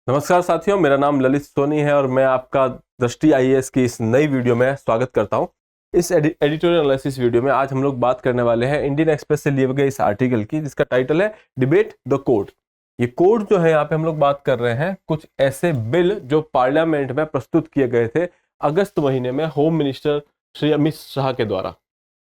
नमस्कार साथियों, मेरा नाम ललित सोनी है और मैं आपका दृष्टि आईएएस की इस नई वीडियो में स्वागत करता हूं। इस एडिटोरियल एनालिसिस वीडियो में आज हम लोग बात करने वाले हैं इंडियन एक्सप्रेस से लिए गए इस आर्टिकल की, जिसका टाइटल है डिबेट द कोड। ये कोड जो है यहाँ पे हम लोग बात कर रहे हैं कुछ ऐसे बिल जो पार्लियामेंट में प्रस्तुत किए गए थे अगस्त महीने में होम मिनिस्टर श्री अमित शाह के द्वारा।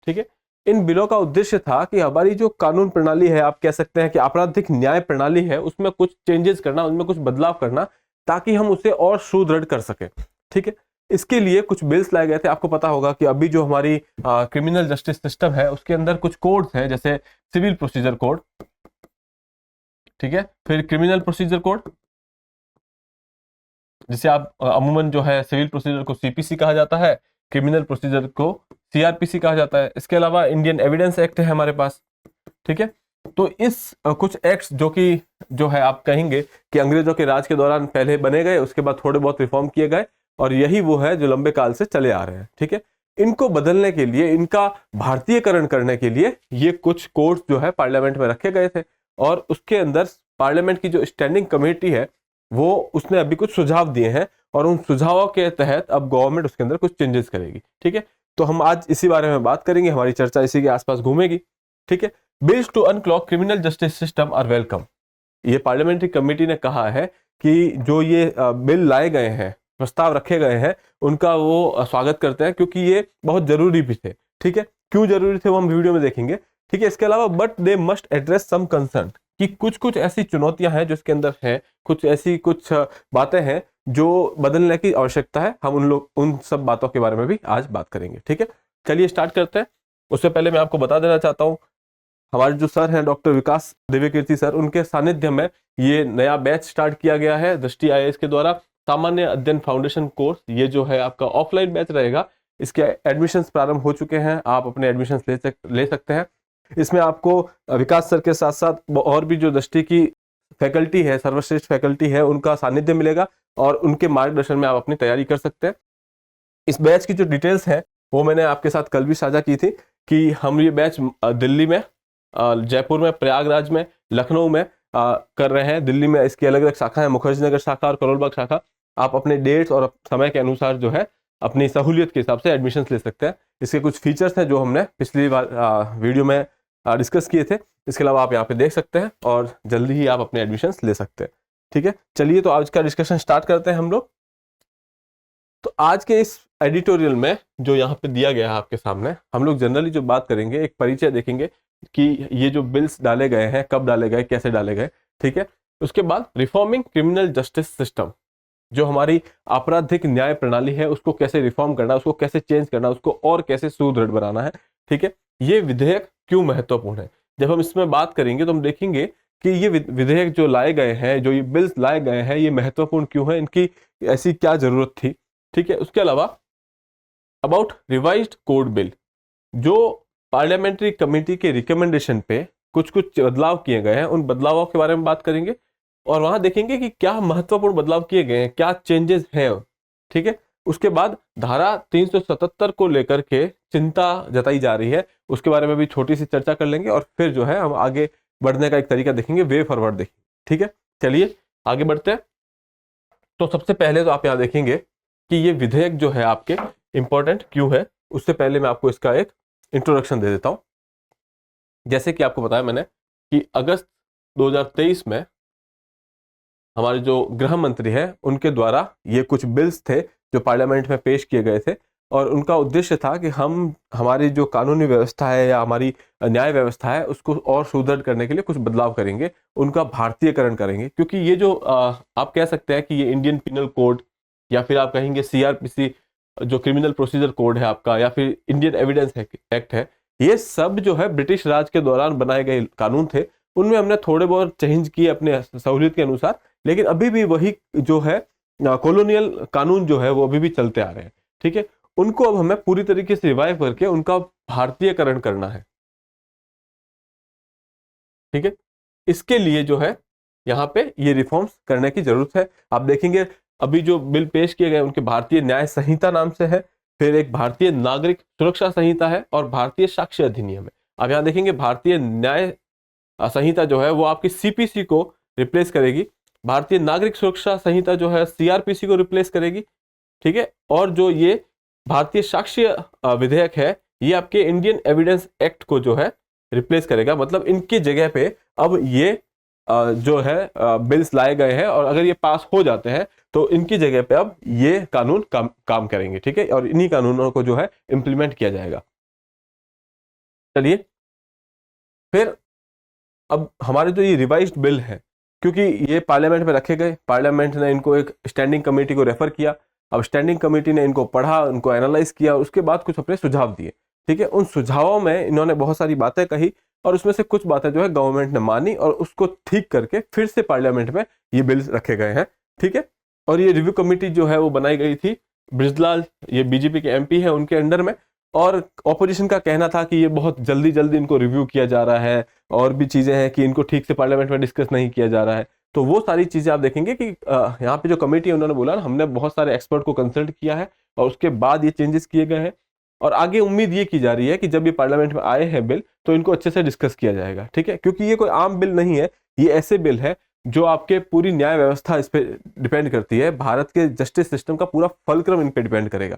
ठीक है, इन बिलों का उद्देश्य था कि हमारी जो कानून प्रणाली है, आप कह सकते हैं कि आपराधिक न्याय प्रणाली है, उसमें कुछ चेंजेस करना, उसमें कुछ बदलाव करना, ताकि हम उसे और सुदृढ़ कर सके। ठीक है, इसके लिए कुछ बिल्स लाए गए थे। आपको पता होगा कि अभी जो हमारी क्रिमिनल जस्टिस सिस्टम है उसके अंदर कुछ कोड्स हैं, जैसे सिविल प्रोसीजर कोड, ठीक है, फिर क्रिमिनल प्रोसीजर कोड, जिसे आप अमूमन जो है सिविल प्रोसीजर को सीपीसी कहा जाता है, क्रिमिनल प्रोसीजर को सीआरपीसी कहा जाता है। इसके अलावा इंडियन एविडेंस एक्ट है हमारे पास। ठीक है, तो इस कुछ एक्ट्स जो है आप कहेंगे कि अंग्रेजों के राज के दौरान पहले बने गए, उसके बाद थोड़े बहुत रिफॉर्म किए गए, और यही वो है जो लंबे काल से चले आ रहे हैं। ठीक है, इनको बदलने के लिए, इनका भारतीयकरण करने के लिए ये कुछ कोड्स जो है पार्लियामेंट में रखे गए थे, और उसके अंदर पार्लियामेंट की जो स्टैंडिंग कमेटी है वो उसने अभी कुछ सुझाव दिए हैं, और उन सुझावों के तहत अब गवर्नमेंट उसके अंदर कुछ चेंजेस करेगी। ठीक है, तो हम आज इसी बारे में बात करेंगे, हमारी चर्चा इसी के आसपास घूमेगी। ठीक है, bills to unclog criminal justice system are welcome. ये पार्लियामेंट्री कमेटी ने कहा है कि जो ये बिल लाए गए हैं, प्रस्ताव रखे गए हैं, उनका वो स्वागत करते हैं, क्योंकि ये बहुत जरूरी भी थे। ठीक है, क्यों जरूरी थे वो हम वीडियो में देखेंगे। ठीक है, इसके अलावा but they must address some concern, कि कुछ कुछ ऐसी चुनौतियां हैं जो इसके अंदर है, कुछ बातें हैं जो बदलने की आवश्यकता है। हम उन सब बातों के बारे में भी आज बात करेंगे। ठीक है, चलिए स्टार्ट करते हैं। उससे पहले मैं आपको बता देना चाहता हूँ, हमारे जो सर हैं डॉक्टर विकास दिव्यकीर्ति सर, उनके सानिध्य में ये नया बैच स्टार्ट किया गया है दृष्टि आईएएस के द्वारा, सामान्य अध्ययन फाउंडेशन कोर्स। ये जो है आपका ऑफलाइन बैच रहेगा। इसके एडमिशन्स प्रारंभ हो चुके हैं, आप अपने एडमिशन्स ले सकते हैं। इसमें आपको विकास सर के साथ साथ और भी जो दृष्टि की फैकल्टी है, सर्वश्रेष्ठ फैकल्टी है, उनका सानिध्य मिलेगा, और उनके मार्गदर्शन में आप अपनी तैयारी कर सकते हैं। इस बैच की जो डिटेल्स है वो मैंने आपके साथ कल भी साझा की थी, कि हम ये बैच दिल्ली में, जयपुर में, प्रयागराज में, लखनऊ में कर रहे हैं। दिल्ली में इसकी अलग अलग शाखा है, मुखर्जी नगर शाखा और करोल बाग शाखा। आप अपने डेट्स और समय के अनुसार जो है अपनी सहूलियत के हिसाब से एडमिशन ले सकते हैं। इसके कुछ फीचर्स हैं जो हमने पिछली बार वीडियो में डिस्कस किए थे। इसके अलावा आप यहाँ पे देख सकते हैं, और जल्दी ही आप अपने एडमिशन ले सकते हैं। ठीक है, चलिए तो आज का डिस्कशन स्टार्ट करते हैं हम लोग। तो आज के इस एडिटोरियल में जो यहाँ पे दिया गया है आपके सामने, हम लोग जनरली जो बात करेंगे, एक परिचय देखेंगे कि ये जो बिल्स डाले गए हैं कब डाले गए, कैसे डाले गए। ठीक है, उसके बाद रिफॉर्मिंग क्रिमिनल जस्टिस सिस्टम, जो हमारी आपराधिक न्याय प्रणाली है उसको कैसे रिफॉर्म करना, उसको कैसे चेंज करना, उसको और कैसे सुदृढ़ बनाना है। ठीक है, ये विधेयक क्यों महत्वपूर्ण है। जब हम इसमें बात करेंगे तो हम देखेंगे कि ये विधेयक जो लाए गए हैं, जो ये बिल्स लाए गए हैं, ये महत्वपूर्ण क्यों है, इनकी ऐसी क्या जरूरत थी। ठीक है, उसके अलावा अबाउट रिवाइज्ड कोड बिल, जो पार्लियामेंट्री कमेटी के रिकमेंडेशन पे कुछ कुछ बदलाव किए गए हैं, उन बदलावों के बारे में बात करेंगे, और वहां देखेंगे कि क्या महत्वपूर्ण बदलाव किए गए हैं, क्या चेंजेस हैं। ठीक है, उसके बाद धारा 377 को लेकर के चिंता जताई जा रही है, उसके बारे में भी छोटी सी चर्चा कर लेंगे, और फिर जो है हम आगे बढ़ने का एक तरीका देखेंगे, वे फॉरवर्ड देखेंगे। ठीक है, चलिए आगे बढ़ते हैं। तो सबसे पहले तो आप यहाँ देखेंगे कि ये विधेयक जो है आपके इंपॉर्टेंट क्यों है। उससे पहले मैं आपको इसका एक इंट्रोडक्शन दे देता हूं। जैसे कि आपको बताया मैंने कि अगस्त 2023 में हमारे जो गृह मंत्री हैं उनके द्वारा ये कुछ बिल्स थे जो पार्लियामेंट में पेश किए गए थे, और उनका उद्देश्य था कि हम हमारी जो कानूनी व्यवस्था है या हमारी न्याय व्यवस्था है उसको और सुदृढ़ करने के लिए कुछ बदलाव करेंगे, उनका भारतीयकरण करेंगे। क्योंकि ये जो आप कह सकते हैं कि ये इंडियन पिनल कोड, या फिर आप कहेंगे सीआरपीसी जो क्रिमिनल प्रोसीजर कोड है आपका, या फिर इंडियन एविडेंस एक्ट है, ये सब जो है ब्रिटिश राज के दौरान बनाए गए कानून थे। उनमें हमने थोड़े बहुत चेंज किए अपने सहूलियत के अनुसार, लेकिन अभी भी वही जो है कॉलोनियल कानून जो है वो अभी भी चलते आ रहे हैं। ठीक है, उनको अब हमें पूरी तरीके से रिवाइव करके उनका भारतीयकरण करना है। ठीक है, इसके लिए जो है यहाँ पे ये रिफॉर्म्स करने की जरूरत है। आप देखेंगे अभी जो बिल पेश किए गए उनके भारतीय न्याय संहिता नाम से है, फिर एक भारतीय नागरिक सुरक्षा संहिता है, और भारतीय साक्ष्य अधिनियम है। अब यहाँ देखेंगे भारतीय न्याय संहिता जो है वो आपकी सीपीसी को रिप्लेस करेगी। भारतीय नागरिक सुरक्षा संहिता जो है सीआरपीसी को रिप्लेस करेगी, ठीक है। और जो ये भारतीय साक्ष्य विधेयक है ये आपके इंडियन एविडेंस एक्ट को जो है रिप्लेस करेगा। मतलब इनकी जगह पे अब ये जो है बिल्स लाए गए हैं और अगर ये पास हो जाते हैं तो इनकी जगह पे अब ये कानून काम करेंगे, ठीक है। और इन्हीं कानूनों को जो है इंप्लीमेंट किया जाएगा। चलिए फिर अब हमारे जो ये रिवाइज्ड बिल है, क्योंकि ये पार्लियामेंट में रखे गए, पार्लियामेंट ने इनको एक स्टैंडिंग कमेटी को रेफर किया। अब स्टैंडिंग कमेटी ने इनको पढ़ा, उनको एनालाइज किया, उसके बाद कुछ अपने सुझाव दिए, ठीक है। उन सुझावों में इन्होंने बहुत सारी बातें कही और उसमें से कुछ बातें जो है गवर्नमेंट ने मानी और उसको ठीक करके फिर से पार्लियामेंट में ये बिल रखे गए हैं, ठीक है। और ये रिव्यू कमेटी जो है वो बनाई गई थी, ब्रिजलाल ये बीजेपी के एमपी है उनके अंडर में, और ऑपोजिशन का कहना था कि ये बहुत जल्दी जल्दी इनको रिव्यू किया जा रहा है और भी चीजें हैं कि इनको ठीक से पार्लियामेंट में डिस्कस नहीं किया जा रहा है। तो वो सारी चीजें आप देखेंगे कि यहाँ पे जो कमेटी है उन्होंने बोला हमने बहुत सारे एक्सपर्ट को कंसल्ट किया है और उसके बाद ये चेंजेस किए गए हैं और आगे उम्मीद ये की जा रही है कि जब ये पार्लियामेंट में आए हैं बिल तो इनको अच्छे से डिस्कस किया जाएगा, ठीक है। क्योंकि ये कोई आम बिल नहीं है, ये ऐसे बिल है जो आपके पूरी न्याय व्यवस्था इस पर डिपेंड करती है, भारत के जस्टिस सिस्टम का पूरा फलक्रम इन पर डिपेंड करेगा,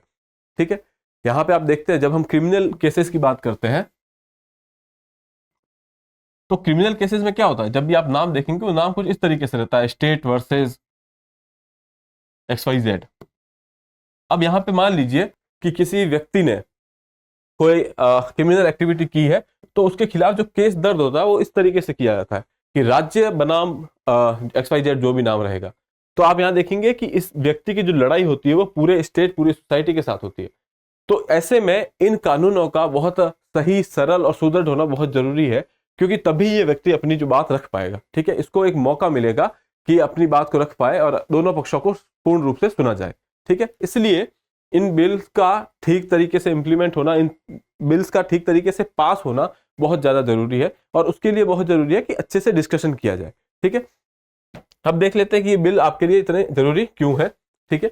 ठीक है। यहां पे आप देखते हैं जब हम क्रिमिनल केसेस की बात करते हैं तो क्रिमिनल केसेस में क्या होता है, जब भी आप नाम देखेंगे वो नाम कुछ इस तरीके से रहता है, स्टेट वर्सेस XYZ। अब यहां पे मान लीजिए कि किसी व्यक्ति ने कोई क्रिमिनल एक्टिविटी की है तो उसके खिलाफ जो केस दर्ज होता है वो इस तरीके से किया जाता है कि राज्य बनाम XYZ जो भी नाम रहेगा। तो आप यहां देखेंगे कि इस व्यक्ति की जो लड़ाई होती है वो पूरे स्टेट पूरी सोसाइटी के साथ होती है। तो ऐसे में इन कानूनों का बहुत सही, सरल और सुदृढ़ होना बहुत जरूरी है, क्योंकि तभी ये व्यक्ति अपनी जो बात रख पाएगा, ठीक है। इसको एक मौका मिलेगा कि अपनी बात को रख पाए और दोनों पक्षों को पूर्ण रूप से सुना जाए, ठीक है। इसलिए इन बिल्स का ठीक तरीके से इंप्लीमेंट होना, इन बिल्स का ठीक तरीके से पास होना बहुत ज्यादा जरूरी है और उसके लिए बहुत जरूरी है कि अच्छे से डिस्कशन किया जाए, ठीक है। अब देख लेते हैं कि ये बिल आपके लिए इतने जरूरी क्यों है, ठीक है।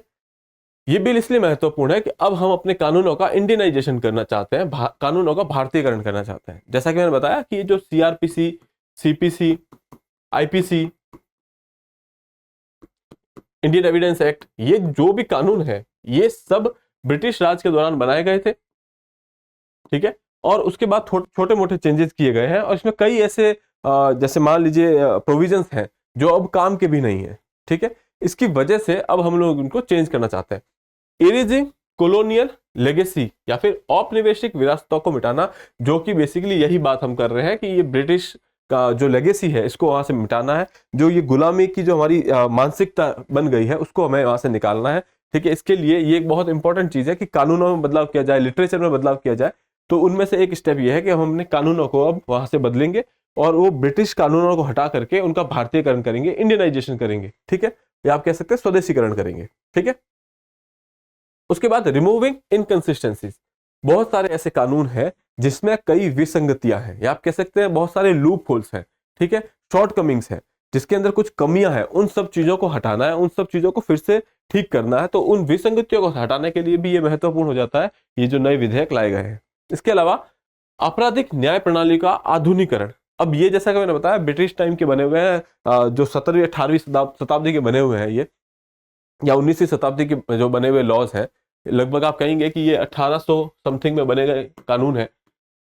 ये बिल इसलिए महत्वपूर्ण है कि अब हम अपने कानूनों का इंडियनाइजेशन करना चाहते हैं, कानूनों का भारतीयकरण करना चाहते हैं। जैसा कि मैंने बताया कि ये जो CrPC, CPC, IPC, Indian evidence act, ये जो भी कानून है ये सब ब्रिटिश राज के दौरान बनाए गए थे, ठीक है। और उसके बाद छोटे मोटे चेंजेस किए गए हैं और इसमें कई ऐसे जैसे मान लीजिए प्रोविजंस हैं जो अब काम के भी नहीं है, ठीक है। इसकी वजह से अब हम लोग उनको चेंज करना चाहते हैं। इरेजिंग कॉलोनियल लेगेसी या फिर औपनिवेशिक विरासतों को मिटाना, जो कि बेसिकली यही बात हम कर रहे हैं कि ये ब्रिटिश का जो लेगेसी है इसको वहां से मिटाना है, जो ये गुलामी की जो हमारी मानसिकता बन गई है उसको हमें वहां से निकालना है, ठीक है। इसके लिए ये एक बहुत इंपॉर्टेंट चीज है कि कानूनों में बदलाव किया जाए, लिटरेचर में बदलाव किया जाए। तो उनमें से एक स्टेप ये है कि हम अपने कानूनों को अब वहां से बदलेंगे और वो ब्रिटिश कानूनों को हटा करके उनका भारतीयकरण करेंगे, इंडियनाइजेशन करेंगे, ठीक है, या आप कह सकते हैं स्वदेशीकरण करेंगे, ठीक है। उसके बाद रिमूविंग इनकंसिस्टेंसीज, बहुत सारे ऐसे कानून हैं जिसमें कई विसंगतियां हैं या आप कह सकते हैं बहुत सारे लूप होल्स हैं, ठीक है, शॉर्टकमिंग्स हैं, जिसके अंदर कुछ कमियां हैं, उन सब चीजों को हटाना है, उन सब चीजों को फिर से ठीक करना है। तो उन विसंगतियों को हटाने के लिए भी ये महत्वपूर्ण हो जाता है ये जो नए विधेयक लाए गए हैं। इसके अलावा आपराधिक न्याय प्रणाली का आधुनिकरण, अब ये जैसा कि मैंने बताया ब्रिटिश टाइम के बने हुए हैं, जो 17वीं 18वीं शताब्दी के बने हुए हैं ये, या 19वीं शताब्दी के जो बने हुए लॉज हैं, लगभग आप कहेंगे कि ये 1800 समथिंग में बने गए कानून है।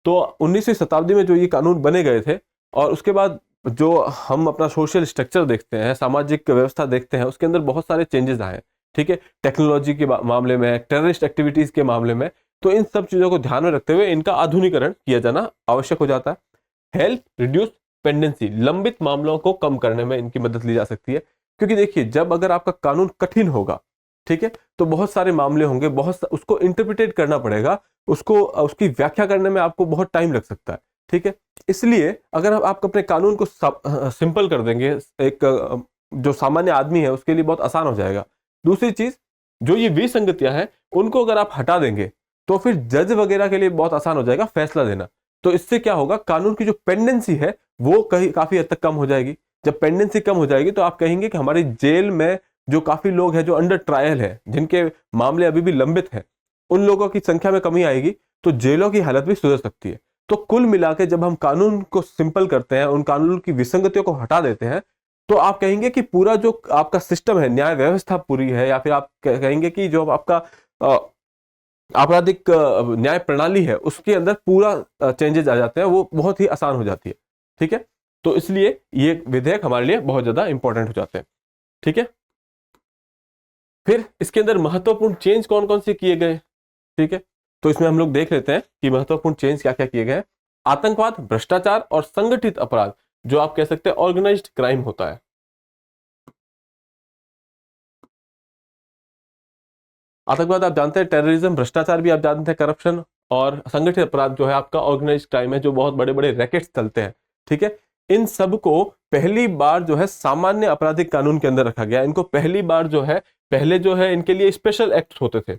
तो 19वीं शताब्दी में जो ये कानून बने गए थे और उसके बाद जो हम अपना सोशल स्ट्रक्चर देखते हैं, सामाजिक व्यवस्था देखते हैं, उसके अंदर बहुत सारे चेंजेस आए हैं, ठीक है, टेक्नोलॉजी के मामले में, टेररिस्ट एक्टिविटीज के मामले में। तो इन सब चीजों को ध्यान में रखते हुए इनका आधुनिकरण किया जाना आवश्यक हो जाता है। हेल्प रिड्यूस पेंडेंसी, लंबित मामलों को कम करने में इनकी मदद ली जा सकती है, क्योंकि देखिए जब अगर आपका कानून कठिन होगा, ठीक है, तो बहुत सारे मामले होंगे, उसको इंटरप्रिटेट करना पड़ेगा, उसको उसकी व्याख्या करने में आपको बहुत टाइम लग सकता है, ठीक है। इसलिए अगर आप अपने कानून को सिंपल कर देंगे, एक जो सामान्य आदमी है उसके लिए बहुत आसान हो जाएगा। दूसरी चीज, जो ये विसंगतियां हैं उनको अगर आप हटा देंगे तो फिर जज वगैरह के लिए बहुत आसान हो जाएगा फैसला देना। तो इससे क्या होगा, कानून की जो पेंडेंसी है वो काफी हद तक कम हो जाएगी। जब पेंडेंसी कम हो जाएगी तो आप कहेंगे कि हमारी जेल में जो काफी लोग हैं जो अंडर ट्रायल है, जिनके मामले अभी भी लंबित हैं, उन लोगों की संख्या में कमी आएगी तो जेलों की हालत भी सुधर सकती है। तो कुल मिला के जब हम कानून को सिंपल करते हैं, उन कानून की विसंगतियों को हटा देते हैं, तो आप कहेंगे कि पूरा जो आपका सिस्टम है, न्याय व्यवस्था पूरी है, या फिर आप कहेंगे कि जो आपका आपराधिक न्याय प्रणाली है उसके अंदर पूरा चेंजेस आ जाते हैं, वो बहुत ही आसान हो जाती है। ठीक है, तो इसलिए ये विधेयक हमारे लिए बहुत ज्यादा इंपॉर्टेंट हो जाते हैं। ठीक है, फिर इसके अंदर महत्वपूर्ण चेंज कौन कौन से किए गए। ठीक है, तो इसमें हम लोग देख लेते हैं कि महत्वपूर्ण चेंज क्या क्या किए गए हैं। आतंकवाद, भ्रष्टाचार और संगठित अपराध, जो आप कह सकते हैं ऑर्गेनाइज्ड क्राइम होता है। आतंकवाद आप जानते हैं टेररिज्म, भ्रष्टाचार भी आप जानते हैं करप्शन, और संगठित अपराध जो है आपका ऑर्गेनाइज्ड क्राइम है, जो बहुत बड़े बड़े रैकेट्स चलते हैं। ठीक है, इन सब को पहली बार जो है सामान्य आपराधिक कानून के अंदर रखा गया। इनको पहली बार जो है, पहले जो है इनके लिए स्पेशल एक्ट होते थे।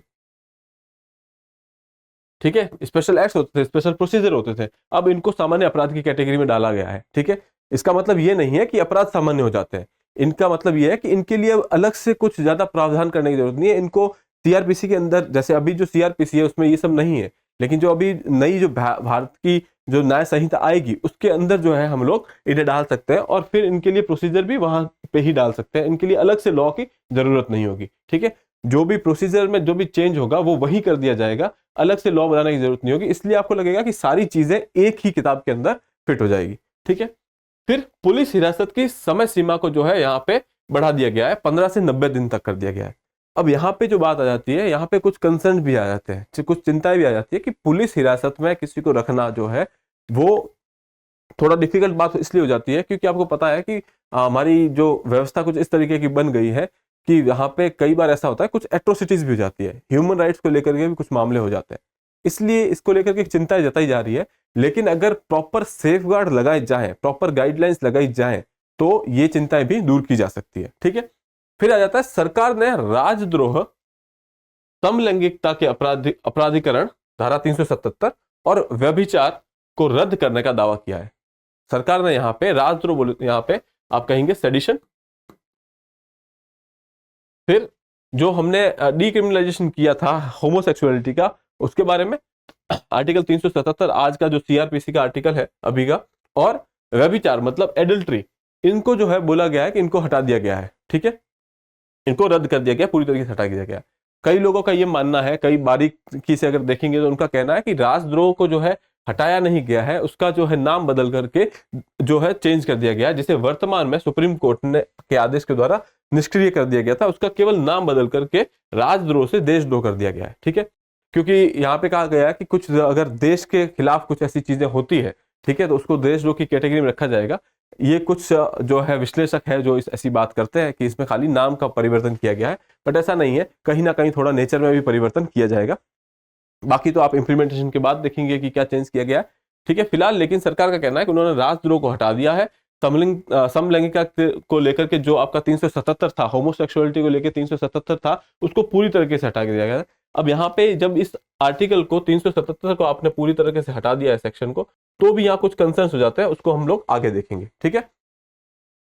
ठीक है, स्पेशल एक्ट होते थे, स्पेशल प्रोसीजर होते थे, अब इनको सामान्य अपराध की कैटेगरी में डाला गया है। ठीक है, इसका मतलब ये नहीं है कि अपराध सामान्य हो जाते हैं, इनका मतलब ये है कि इनके लिए अलग से कुछ ज्यादा प्रावधान करने की जरूरत नहीं है। इनको सीआरपीसी के अंदर, जैसे अभी जो सीआरपीसी है उसमें ये सब नहीं है, लेकिन जो अभी नई जो भारत की जो न्याय संहिता आएगी उसके अंदर जो है हम लोग इन्हें डाल सकते हैं, और फिर इनके लिए प्रोसीजर भी वहां पे ही डाल सकते हैं, इनके लिए अलग से लॉ की जरूरत नहीं होगी। ठीक है, जो भी प्रोसीजर में जो भी चेंज होगा वो वही कर दिया जाएगा, अलग से लॉ बनाने की जरूरत नहीं होगी, इसलिए आपको लगेगा कि सारी चीजें एक ही किताब के अंदर फिट हो जाएगी। ठीक है, फिर पुलिस हिरासत की समय सीमा को जो है यहाँ पे बढ़ा दिया गया है, 15 से 90 दिन तक कर दिया गया है। अब यहाँ पे जो बात आ जाती है, यहाँ पे कुछ कंसर्न भी आ जाते हैं, कुछ चिंताएं भी आ जाती है कि पुलिस हिरासत में किसी को रखना जो है वो थोड़ा डिफिकल्ट बात इसलिए हो जाती है क्योंकि आपको पता है कि हमारी जो व्यवस्था कुछ इस तरीके की बन गई है कि यहाँ पे कई बार ऐसा होता है, कुछ एट्रोसिटीज भी हो जाती है, ह्यूमन राइट्स को लेकर के भी कुछ मामले हो जाते हैं, इसलिए इसको लेकर के चिंता जताई जा रही है। लेकिन अगर प्रॉपर सेफगार्ड लगाए जाए, प्रॉपर गाइडलाइंस लगाई जाए, तो ये चिंताएं भी दूर की जा सकती है। ठीक है, फिर आ जाता है सरकार ने राजद्रोह, समलैंगिकता के अपराधीकरण धारा 377 और व्यभिचार को रद्द करने का दावा किया है। सरकार ने यहाँ पे राजद्रोह बोले, यहाँ पे आप कहेंगे सेडिशन। फिर जो हमने डीक्रिमिनलाइजेशन किया था होमोसेक्सुअलिटी का, उसके बारे में आर्टिकल 377 आज का जो सीआरपीसी का आर्टिकल है अभी का, और व्यभिचार मतलब एडल्ट्री, इनको जो है बोला गया है कि इनको हटा दिया गया है। ठीक है, इनको रद्द कर दिया गया, पूरी तरीके से हटा दिया गया। कई लोगों का ये मानना है, कई बारीकी से अगर देखेंगे तो उनका कहना है कि राजद्रोह को जो है हटाया नहीं गया है, उसका जो है नाम बदल करके जो है चेंज कर दिया गया है, जिसे वर्तमान में सुप्रीम कोर्ट ने के आदेश के द्वारा निष्क्रिय कर दिया गया था, उसका केवल नाम बदल करके राजद्रोह से देशद्रोह कर दिया गया है। ठीक है, क्योंकि यहाँ पे कहा गया है कि कुछ अगर देश के खिलाफ कुछ ऐसी चीजें होती है, ठीक है, तो उसको देशद्रोह की कैटेगरी में रखा जाएगा। ये कुछ जो है विश्लेषक है जो ऐसी बात करते हैं कि इसमें खाली नाम का परिवर्तन किया गया है, बट ऐसा नहीं है, कहीं ना कहीं थोड़ा नेचर में भी परिवर्तन किया जाएगा। बाकी तो आप इंप्लीमेंटेशन के बाद देखेंगे कि क्या चेंज किया गया। ठीक है, फिलहाल लेकिन सरकार का कहना है कि उन्होंने राजद्रोह को हटा दिया है। समलैंगिकता को लेकर के जो आपका 377 था, होमोसेक्सुअलिटी को लेकर 377 था, उसको पूरी तरीके से हटा दिया गया। अब यहाँ पे जब इस आर्टिकल को 377 को आपने पूरी तरीके से हटा दिया है सेक्शन को, तो भी यहाँ कुछ कंसर्न हो जाते हैं, उसको हम लोग आगे देखेंगे। ठीक है,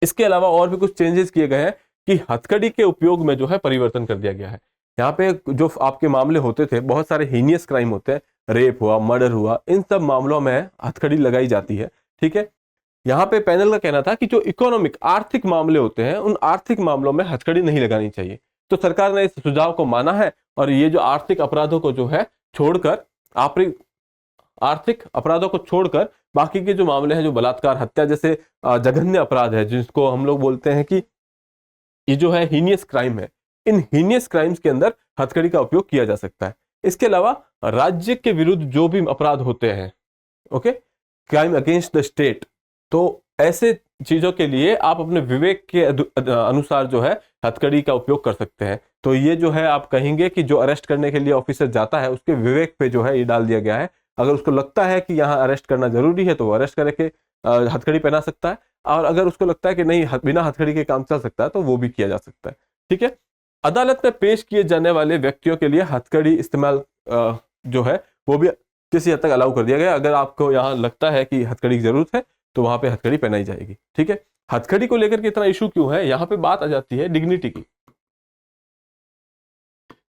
इसके अलावा और भी कुछ चेंजेस किए गए हैं कि हथकड़ी के उपयोग में जो है परिवर्तन कर दिया गया है। यहाँ पे जो आपके मामले होते थे, बहुत सारे हीनियस क्राइम होते हैं, रेप हुआ, मर्डर हुआ, इन सब मामलों में हथकड़ी लगाई जाती है। ठीक है, यहाँ पे पैनल का कहना था कि जो इकोनॉमिक आर्थिक मामले होते हैं, उन आर्थिक मामलों में हथकड़ी नहीं लगानी चाहिए। तो सरकार ने इस सुझाव को माना है, और ये जो आर्थिक अपराधों को जो है छोड़कर, आर्थिक अपराधों को छोड़कर बाकी के जो मामले हैं, जो बलात्कार, हत्या जैसे जघन्य अपराध है, जिसको हम लोग बोलते हैं कि ये जो है हीनियस क्राइम है, इन हीनियस क्राइम्स के अंदर हथकड़ी का उपयोग किया जा सकता है। इसके अलावा राज्य के विरुद्ध जो भी अपराध होते हैं, okay, crime against the state, तो ऐसे चीजों के लिए आप अपने विवेक के अनुसार जो है हथकड़ी का उपयोग कर सकते हैं। तो ये जो है आप कहेंगे कि जो अरेस्ट करने के लिए ऑफिसर जाता है, उसके विवेक पे जो है ये डाल दिया गया है। अगर उसको लगता है कि यहाँ अरेस्ट करना जरूरी है, तो वो अरेस्ट करके हथकड़ी पहना सकता है, और अगर उसको लगता है कि नहीं, बिना हथकड़ी के काम चल सकता है, तो वो भी किया जा सकता है। ठीक है, अदालत में पेश किए जाने वाले व्यक्तियों के लिए हथकड़ी इस्तेमाल जो है वो भी किसी हद तक अलाउ कर दिया गया। अगर आपको यहाँ लगता है कि हथकड़ी की जरूरत है, तो वहां पे हथकड़ी पहनाई जाएगी। ठीक है, हथकड़ी को लेकर के इतना इशू क्यों है, यहाँ पे बात आ जाती है डिग्निटी की।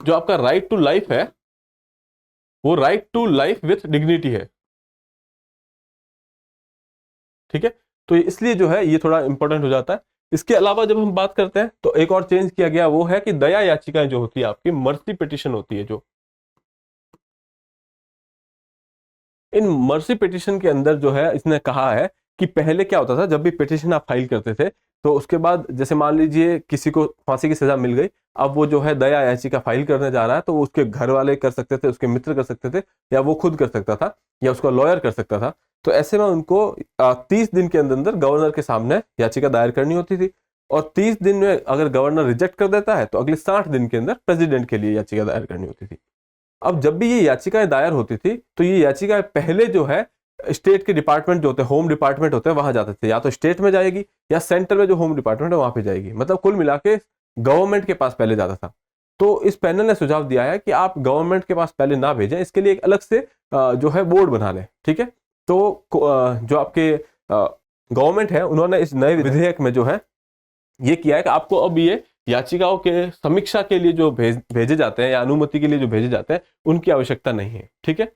जो आपका राइट टू लाइफ है, वो right to life with dignity है। ठीक है, तो इसलिए जो है ये थोड़ा इंपॉर्टेंट हो जाता है। इसके अलावा जब हम बात करते हैं तो एक और चेंज किया गया, वो है कि दया याचिकाएं जो होती है आपकी, मर्सी पिटिशन होती है जो, इन मर्सी पिटिशन के अंदर जो है इसने कहा है कि पहले क्या होता था, जब भी पिटिशन आप फाइल करते थे तो उसके बाद जैसे मान लीजिए किसी को फांसी की सजा मिल गई, अब वो जो है दया याचिका फाइल करने जा रहा है तो वो उसके घर वाले कर सकते थे, उसके मित्र कर सकते थे, या वो खुद कर सकता था, या उसका लॉयर कर सकता था। तो ऐसे में उनको 30 दिन के अंदर अंदर गवर्नर के सामने याचिका दायर करनी होती थी, और 30 दिन में अगर गवर्नर रिजेक्ट कर देता है तो अगले 60 दिन के अंदर प्रेसिडेंट के लिए याचिका दायर करनी होती थी। अब जब भी ये याचिकाएं दायर होती थी तो ये याचिकाएं पहले जो है स्टेट के डिपार्टमेंट जो होते हैं, होम डिपार्टमेंट होते हैं, वहां जाते थे, या तो स्टेट में जाएगी या सेंटर में जो होम डिपार्टमेंट है वहां पे जाएगी, मतलब कुल मिला के गवर्नमेंट के पास पहले जाता था। तो इस पैनल ने सुझाव दिया है कि आप गवर्नमेंट के पास पहले ना भेजें, इसके लिए एक अलग से जो है बोर्ड बना लें, ठीक है। तो जो आपके गवर्नमेंट है उन्होंने इस नए विधेयक में जो है ये किया है कि आपको अब ये याचिकाओं के समीक्षा के लिए जो भेजे जाते हैं या अनुमति के लिए जो भेजे जाते हैं उनकी आवश्यकता नहीं है, ठीक है।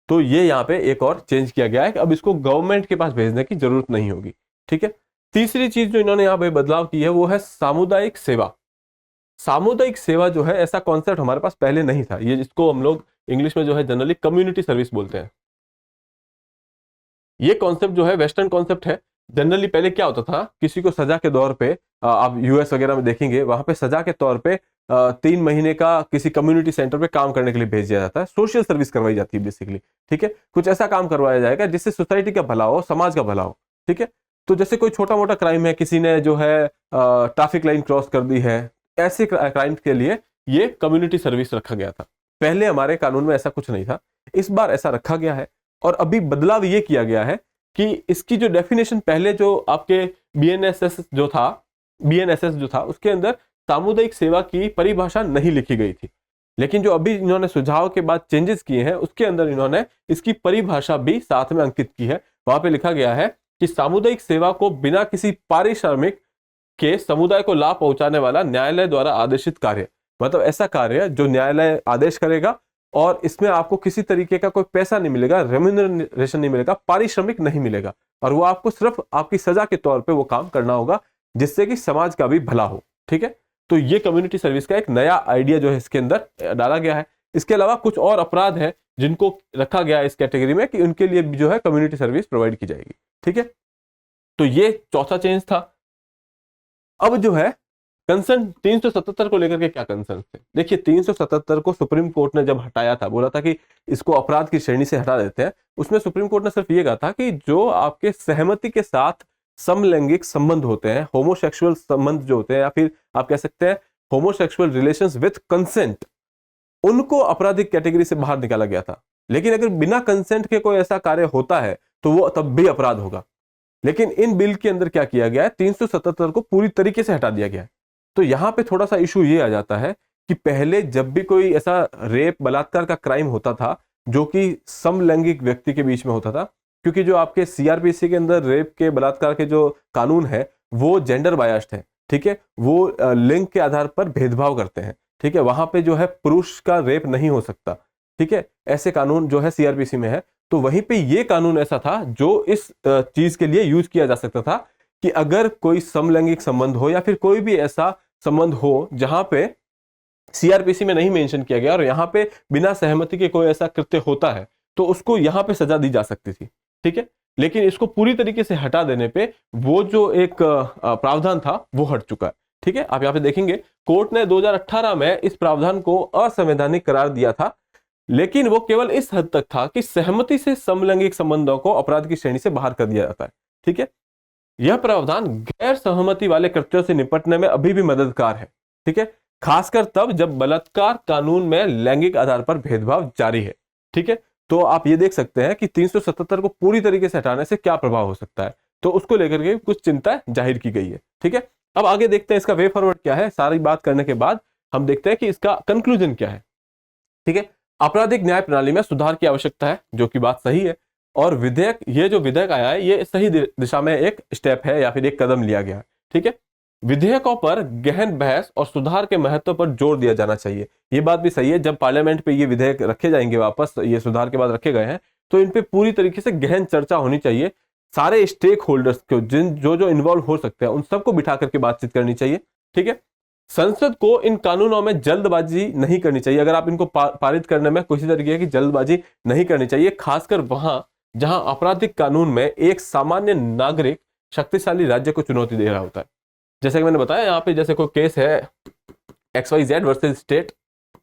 तो ये यहाँ पे एक और चेंज किया गया है कि अब इसको गवर्नमेंट के पास भेजने की जरूरत नहीं होगी, ठीक है। तीसरी चीज जो इन्होंने यहाँ पे बदलाव की है वो है सामुदायिक सेवा। सामुदायिक सेवा जो है ऐसा कॉन्सेप्ट हमारे पास पहले नहीं था, ये जिसको हम लोग इंग्लिश में जो है जनरली कम्युनिटी सर्विस बोलते हैं। ये कॉन्सेप्ट जो है वेस्टर्न कॉन्सेप्ट है। जनरली पहले क्या होता था, किसी को सजा के तौर पे, आप यूएस वगैरह में देखेंगे वहां पे सजा के तौर पे 3 महीने का किसी कम्युनिटी सेंटर पे काम करने के लिए भेज दिया जाता है, सोशल सर्विस करवाई जाती है बेसिकली, ठीक है। कुछ ऐसा काम करवाया जाएगा जिससे सोसाइटी का भला हो, समाज का भला हो, ठीक है। तो जैसे कोई छोटा मोटा क्राइम है, किसी ने जो है ट्रैफिक लाइन क्रॉस कर दी है, ऐसे क्राइम के लिए ये कम्युनिटी सर्विस रखा गया था। पहले हमारे कानून में ऐसा कुछ नहीं था, इस बार ऐसा रखा गया है। और अभी बदलाव ये किया गया है कि इसकी जो डेफिनेशन पहले जो आपके बीएनएसएस जो था उसके अंदर सामुदायिक सेवा की परिभाषा नहीं लिखी गई थी, लेकिन जो अभी इन्होंने सुझाव के बाद चेंजेस किए हैं उसके अंदर इन्होंने इसकी परिभाषा भी साथ में अंकित की है। वहां पे लिखा गया है कि सामुदायिक सेवा को बिना किसी पारिश्रमिक के समुदाय को लाभ पहुंचाने वाला न्यायालय द्वारा आदेशित कार्य, मतलब ऐसा कार्य जो न्यायालय आदेश करेगा और इसमें आपको किसी तरीके का कोई पैसा नहीं मिलेगा, रेम्यूनरेशन नहीं मिलेगा, पारिश्रमिक नहीं मिलेगा, और वो आपको सिर्फ आपकी सजा के तौर पे वो काम करना होगा जिससे कि समाज का भी भला हो, ठीक है। तो ये कम्युनिटी सर्विस का एक नया आइडिया जो है इसके अंदर डाला गया है। इसके अलावा कुछ और अपराध है जिनको रखा गया है इस कैटेगरी में कि उनके लिए भी जो है कम्युनिटी सर्विस प्रोवाइड की जाएगी, ठीक है। तो ये चौथा चेंज था। अब जो है कंसर्न 377 को लेकर के क्या कंसर्न थे, देखिए 377 को सुप्रीम कोर्ट ने जब हटाया था, बोला था कि इसको अपराध की श्रेणी से हटा देते हैं, उसमें सुप्रीम कोर्ट ने सिर्फ ये कहा था कि जो आपके सहमति के साथ समलैंगिक संबंध होते हैं, होमोसेक्सुअल संबंध जो होते हैं, या फिर आप कह सकते हैं होमोसेक्सुअल रिलेशंस विथ कंसेंट, उनको आपराधिक कैटेगरी से बाहर निकाला गया था। लेकिन अगर बिना कंसेंट के कोई ऐसा कार्य होता है तो वो तब भी अपराध होगा। लेकिन इन बिल के अंदर क्या किया गया है, 377 को पूरी तरीके से हटा दिया गया है। तो यहां पे थोड़ा सा इशू ये आ जाता है कि पहले जब भी कोई ऐसा रेप बलात्कार का क्राइम होता था जो कि समलैंगिक व्यक्ति के बीच में होता था, क्योंकि जो आपके सीआरपीसी के अंदर रेप के बलात्कार के जो कानून है वो जेंडर बायस्ड है, ठीक है, वो लिंग के आधार पर भेदभाव करते हैं, ठीक है। वहां पे जो है पुरुष का रेप नहीं हो सकता, ठीक है, ऐसे कानून जो है सीआरपीसी में है। तो वहीं पे ये कानून ऐसा था जो इस चीज के लिए यूज किया जा सकता था कि अगर कोई समलैंगिक संबंध हो या फिर कोई भी ऐसा संबंध हो जहां पे सीआरपीसी में नहीं मेंशन किया गया और यहां पे बिना सहमति के कोई ऐसा कृत्य होता है तो उसको यहां पे सजा दी जा सकती थी, ठीक है। लेकिन इसको पूरी तरीके से हटा देने पे वो जो एक प्रावधान था वो हट चुका है, ठीक है। आप यहाँ पे देखेंगे कोर्ट ने 2018 में इस प्रावधान को असंवैधानिक करार दिया था, लेकिन वो केवल इस हद तक था कि सहमति से समलैंगिक संबंधों को अपराध की श्रेणी से बाहर कर दिया जाता है, ठीक है। यह प्रावधान गैर सहमति वाले कृत्यों से निपटने में अभी भी मददगार है, ठीक है, खासकर तब जब बलात्कार कानून में लैंगिक आधार पर भेदभाव जारी है, ठीक है। तो आप ये देख सकते हैं कि 377 को पूरी तरीके से हटाने से क्या प्रभाव हो सकता है, तो उसको लेकर के कुछ चिंता जाहिर की गई है, ठीक है। अब आगे देखते हैं इसका वे फॉरवर्ड क्या है। सारी बात करने के बाद हम देखते हैं कि इसका कंक्लूजन क्या है, ठीक है। आपराधिक न्याय प्रणाली में सुधार की आवश्यकता है, जो कि बात सही है, और ये जो विधेयक आया है ये सही दिशा में एक स्टेप है या फिर एक कदम लिया गया है, ठीक है। विधेयकों पर गहन बहस और सुधार के महत्व पर जोर दिया जाना चाहिए, ये बात भी सही है। जब पार्लियामेंट पे ये विधेयक रखे जाएंगे वापस, ये सुधार के बाद रखे गए हैं, तो इन पे पूरी तरीके से गहन चर्चा होनी चाहिए सारे स्टेक होल्डर्स को जिन जो इन्वॉल्व हो सकते हैं उन सबको बिठा करके बातचीत करनी चाहिए। ठीक है, संसद को इन कानूनों में जल्दबाजी नहीं करनी चाहिए। अगर आप इनको पारित करने में किसी तरीके की जल्दबाजी नहीं करनी चाहिए, खासकर वहां जहां आपराधिक कानून में एक सामान्य नागरिक शक्तिशाली राज्य को चुनौती दे रहा होता है। जैसे कि मैंने बताया यहाँ पे, जैसे कोई केस है XYZ वर्सेस स्टेट,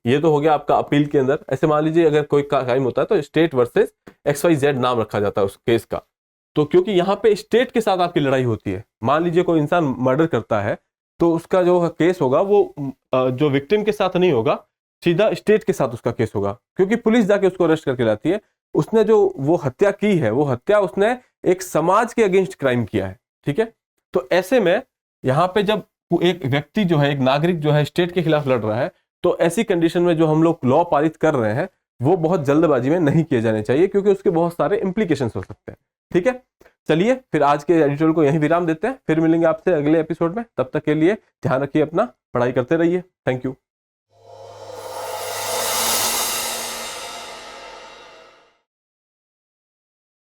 ये तो हो गया आपका अपील के अंदर। ऐसे मान लीजिए अगर कोई क्राइम होता है तो स्टेट वर्सेस XYZ नाम रखा जाता है उस केस का। तो क्योंकि यहाँ पे स्टेट के साथ आपकी लड़ाई होती है, मान लीजिए कोई इंसान मर्डर करता है तो उसका जो केस होगा वो जो विक्टिम के साथ नहीं होगा, सीधा स्टेट के साथ उसका केस होगा, क्योंकि पुलिस जाके उसको अरेस्ट करके लाती है। उसने जो वो हत्या की है, वो हत्या उसने एक समाज के अगेंस्ट क्राइम किया है। ठीक है, तो ऐसे में यहाँ पे जब एक व्यक्ति जो है, एक नागरिक जो है स्टेट के खिलाफ लड़ रहा है, तो ऐसी कंडीशन में जो हम लोग लॉ पारित कर रहे हैं वो बहुत जल्दबाजी में नहीं किए जाने चाहिए, क्योंकि उसके बहुत सारे इंप्लीकेशंस हो सकते हैं। ठीक है, चलिए फिर आज के एडिटोरियल को यहीं विराम देते हैं, फिर मिलेंगे आपसे अगले एपिसोड में। तब तक के लिए ध्यान रखिए अपना, पढ़ाई करते रहिए। Thank you.